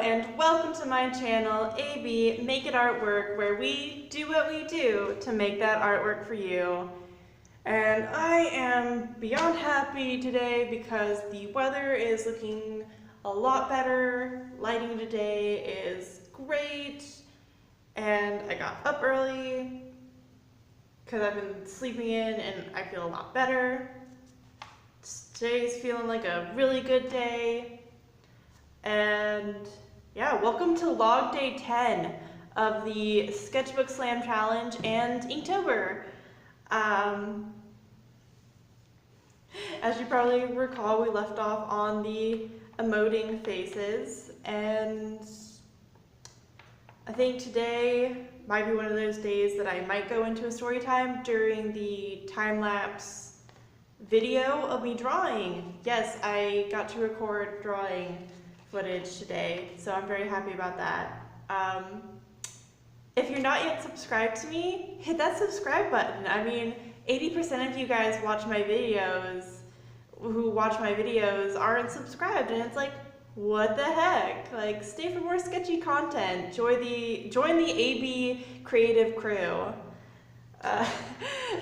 and welcome to my channel, AB Make It Artwork, where we do what we do to make that artwork for you. And I am beyond happy today because the weather is looking a lot better. Lighting today is great, and I got up early because I've been sleeping in and I feel a lot better. Today's feeling like a really good day. And yeah, welcome to log day 10 of the Sketchbook Slam Challenge and Inktober. As you probably recall, we left off on the emoting faces, and I think today might be one of those days that I might go into a story time during the time-lapse video of me drawing. Yes, I got to record drawing footage today, so I'm very happy about that. If you're not yet subscribed to me, hit that subscribe button. I mean, 80% of you guys watch my videos, who watch my videos aren't subscribed, and it's like, what the heck? Like, stay for more sketchy content. Join the AB creative crew.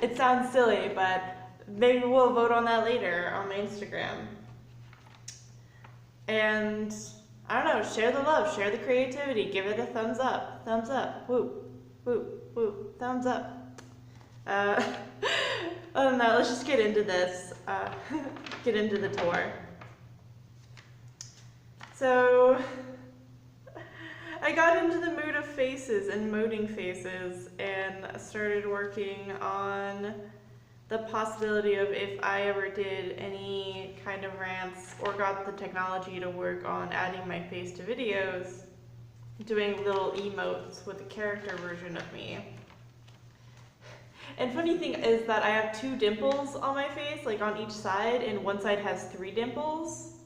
It sounds silly, but maybe we'll vote on that later on my Instagram. And I don't know, share the love, share the creativity, give it a thumbs up, whoop, whoop, whoop, thumbs up. Other than that, let's just get into this, get into the tour. So, I got into the mood of faces and emoting faces and started working on the possibility of if I ever did any kind of rants or got the technology to work on adding my face to videos, doing little emotes with a character version of me. And funny thing is that I have 2 dimples on my face, like on each side, and one side has 3 dimples.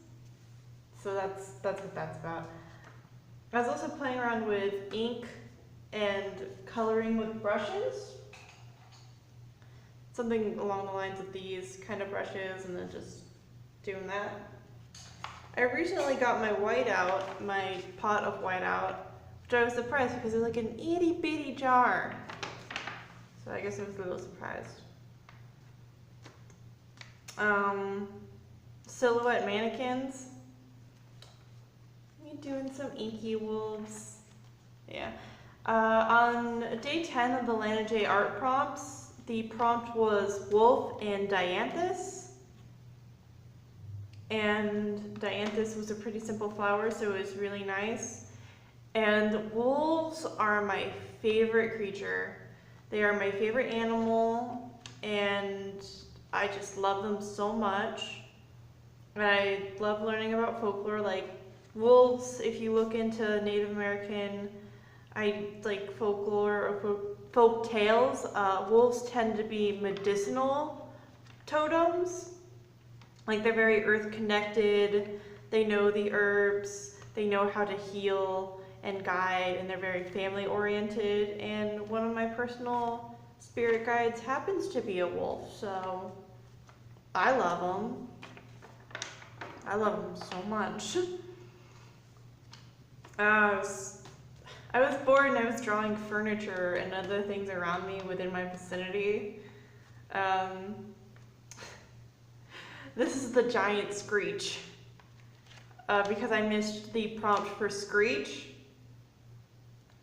So that's what that's about. I was also playing around with ink and coloring with brushes. Something along the lines of these kind of brushes, and then just doing that. I recently got my whiteout, my pot of whiteout, which I was surprised because it's like an itty bitty jar. So I guess I was a little surprised. Silhouette mannequins. Me doing some inky wolves. Yeah. On day 10 of the Lana J art prompts, the prompt was wolf and dianthus. And dianthus was a pretty simple flower, so it was really nice. And wolves are my favorite creature. They are my favorite animal, and I just love them so much. And I love learning about folklore, like wolves. If you look into Native American, folklore or folk tales, wolves tend to be medicinal totems. Like, they're very earth connected, they know the herbs, they know how to heal and guide, and they're very family oriented. And one of my personal spirit guides happens to be a wolf, so I love them. I love them so much. I was bored and I was drawing furniture and other things around me within my vicinity. This is the giant screech, because I missed the prompt for screech,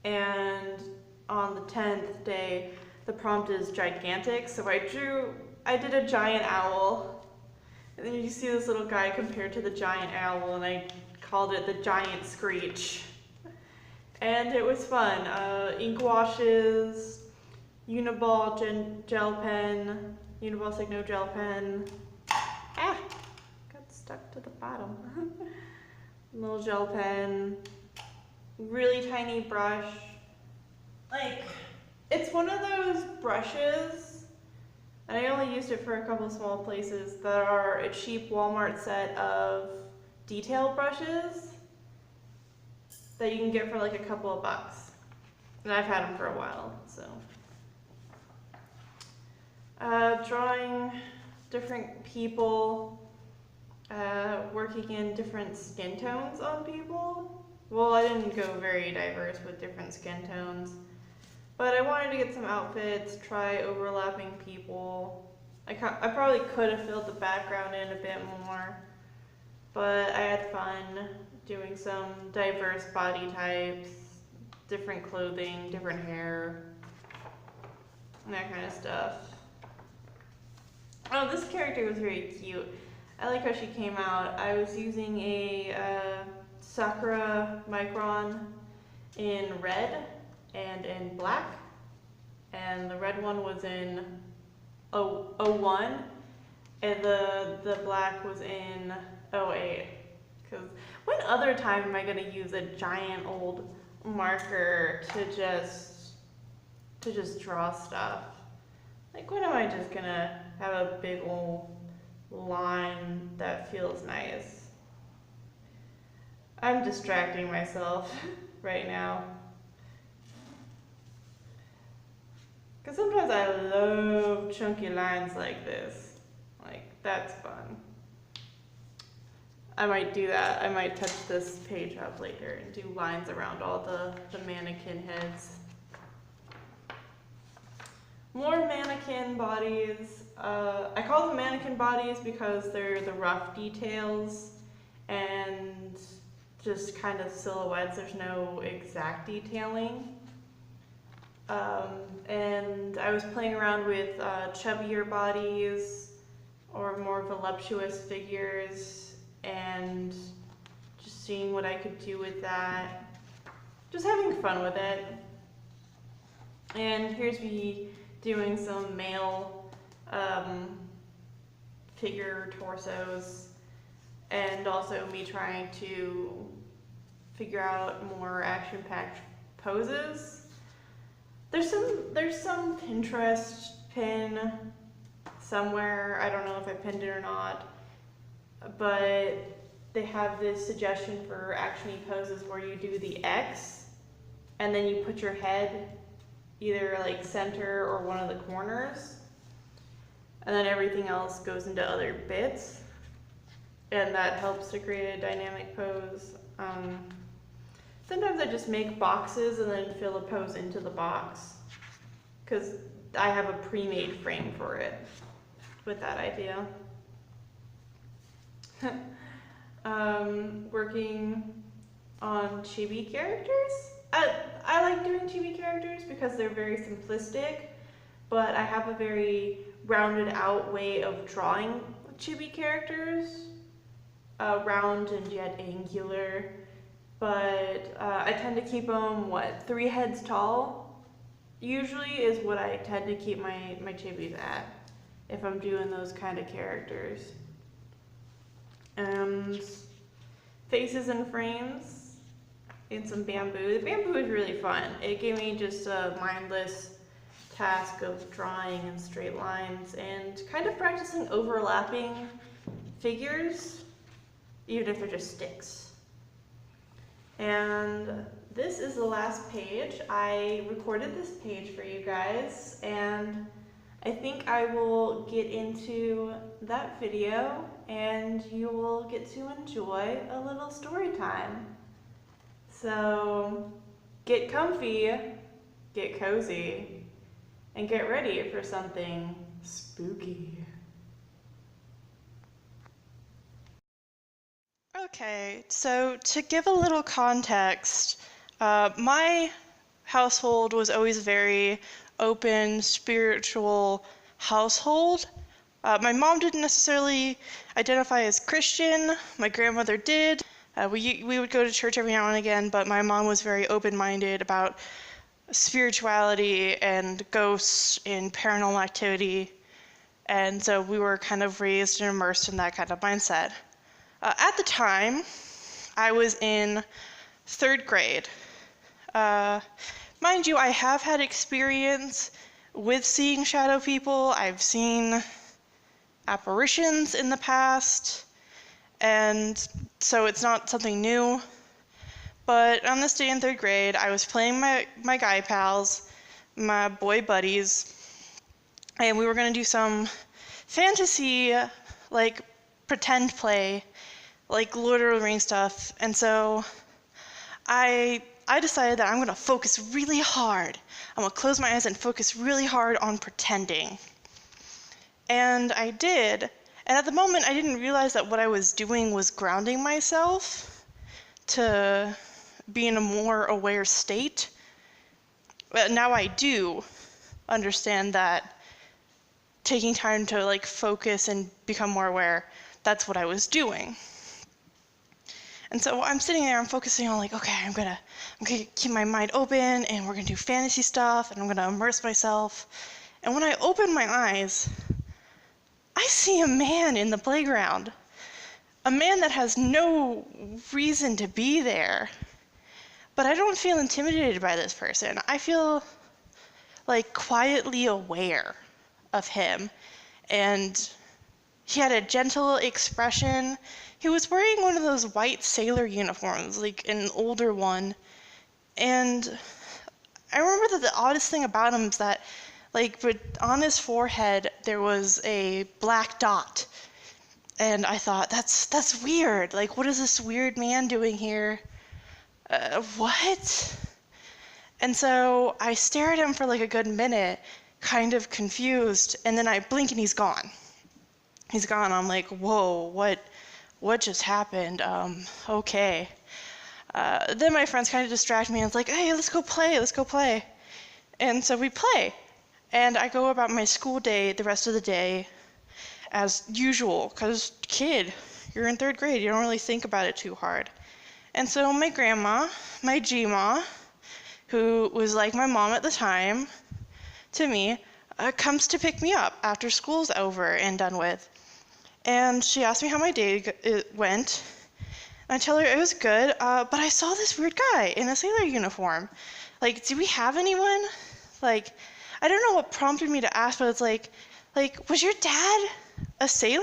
and on the 10th day the prompt is gigantic, so I did a giant owl, and then you see this little guy compared to the giant owl, and I called it the giant screech. And it was fun. Ink washes, Uniball gel pen, Uniball Signo gel pen. Ah! Got stuck to the bottom. Little gel pen, really tiny brush. Like, it's one of those brushes, and I only used it for a couple small places, that are a cheap Walmart set of detail brushes that you can get for like a couple of bucks. And I've had them for a while, so. Drawing different people, working in different skin tones on people. well, I didn't go very diverse with different skin tones, but I wanted to get some outfits, try overlapping people. I probably could have filled the background in a bit more, but I had fun doing some diverse body types, different clothing, different hair, and that kind of stuff. Oh, this character was very cute. I like how she came out. I was using a Sakura Micron in red and in black, and the red one was in 01, and the black was in 08. Because when other time am I going to use a giant old marker to just draw stuff? Like, when am I just going to have a big old line that feels nice? I'm distracting myself right now. Because sometimes I love chunky lines like this. Like, that's fun. I might do that. I might touch this page up later and do lines around all the mannequin heads. More mannequin bodies. I call them mannequin bodies because they're the rough details and just kind of silhouettes. There's no exact detailing. And I was playing around with chubbier bodies or more voluptuous figures and just seeing what I could do with that. Just having fun with it. And here's me doing some male figure torsos, and also me trying to figure out more action-packed poses. There's some Pinterest pin somewhere. I don't know if I pinned it or not, but they have this suggestion for action-y poses where you do the X and then you put your head either like center or one of the corners, and then everything else goes into other bits, and that helps to create a dynamic pose. Sometimes I just make boxes and then fill a pose into the box because I have a pre-made frame for it with that idea. Working on chibi characters. I like doing chibi characters because they're very simplistic, but I have a very rounded out way of drawing chibi characters, round and yet angular, but I tend to keep them, 3 heads tall, usually is what I tend to keep my chibis at, if I'm doing those kind of characters. And faces and frames in some bamboo. The bamboo is really fun. It gave me just a mindless task of drawing in straight lines and kind of practicing overlapping figures, even if they're just sticks. And this is the last page. I recorded this page for you guys, and I think I will get into that video and you will get to enjoy a little story time. So get comfy, get cozy, and get ready for something spooky. Okay, so to give a little context, my household was always a very open, spiritual household. My mom didn't necessarily identify as Christian. My grandmother did. We would go to church every now and again, but my mom was very open-minded about spirituality and ghosts and paranormal activity. And so we were kind of raised and immersed in that kind of mindset. At the time, I was in 3rd grade. Mind you, I have had experience with seeing shadow people. I've seen apparitions in the past, and so it's not something new. But on this day in 3rd grade, I was playing my guy pals, my boy buddies, and we were going to do some fantasy, pretend play, Lord of the Rings stuff. And so I decided that I'm going to focus really hard. I'm going to close my eyes and focus really hard on pretending. And I did. And at the moment, I didn't realize that what I was doing was grounding myself to be in a more aware state. But now I do understand that taking time to like focus and become more aware, that's what I was doing. And so I'm sitting there, I'm focusing on like, okay, I'm gonna keep my mind open, and we're gonna do fantasy stuff, and I'm gonna immerse myself. And when I open my eyes, I see a man in the playground. A man that has no reason to be there. But I don't feel intimidated by this person. I feel like quietly aware of him. And he had a gentle expression. He was wearing one of those white sailor uniforms, like an older one. And I remember that the oddest thing about him is that, like, but on his forehead there was a black dot. And I thought, that's weird. Like, what is this weird man doing here? What? And so I stare at him for like a good minute, kind of confused, and then I blink and he's gone. He's gone. I'm like, whoa, what just happened? Okay. Then my friends kind of distract me and it's like, hey, let's go play. And so we play. And I go about my school day the rest of the day as usual, because kid, you're in 3rd grade, you don't really think about it too hard. And so my grandma, my G-ma, who was like my mom at the time to me, comes to pick me up after school's over and done with. And she asked me how my day went. And I tell her it was good, but I saw this weird guy in a sailor uniform. Like, do we have anyone? Like, I don't know what prompted me to ask, but it's like, was your dad a sailor?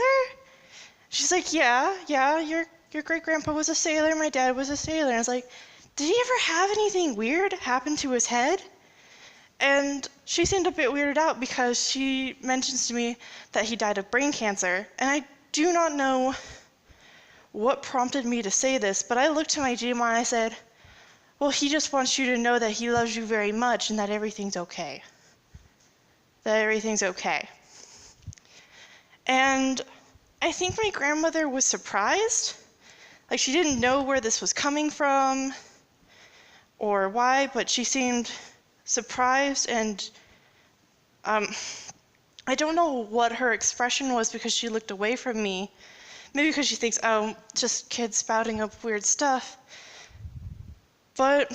She's like, yeah, your great-grandpa was a sailor, my dad was a sailor. And I was like, did he ever have anything weird happen to his head? And she seemed a bit weirded out because she mentions to me that he died of brain cancer. And I do not know what prompted me to say this, but I looked to my G-ma and I said, well, he just wants you to know that he loves you very much and that everything's okay. That everything's okay. And I think my grandmother was surprised. Like, she didn't know where this was coming from or why, but she seemed surprised, and I don't know what her expression was because she looked away from me. Maybe because she thinks, oh, just kids spouting up weird stuff. But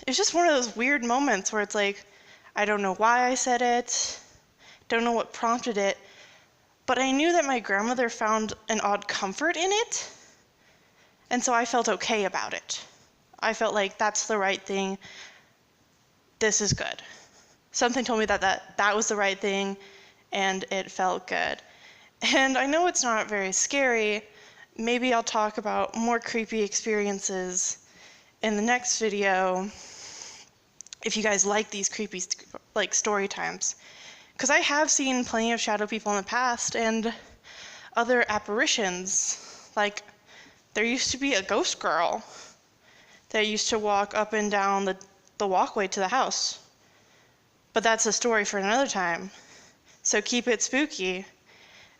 it's just one of those weird moments where it's like, I don't know why I said it, don't know what prompted it, but I knew that my grandmother found an odd comfort in it, and so I felt okay about it. I felt like that's the right thing. This is good. Something told me that was the right thing, and it felt good. And I know it's not very scary. Maybe I'll talk about more creepy experiences in the next video if you guys like these creepy like story times. Because I have seen plenty of shadow people in the past and other apparitions. Like, there used to be a ghost girl that used to walk up and down the walkway to the house. But that's a story for another time. So keep it spooky.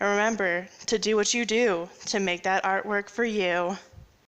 And remember to do what you do to make that artwork for you.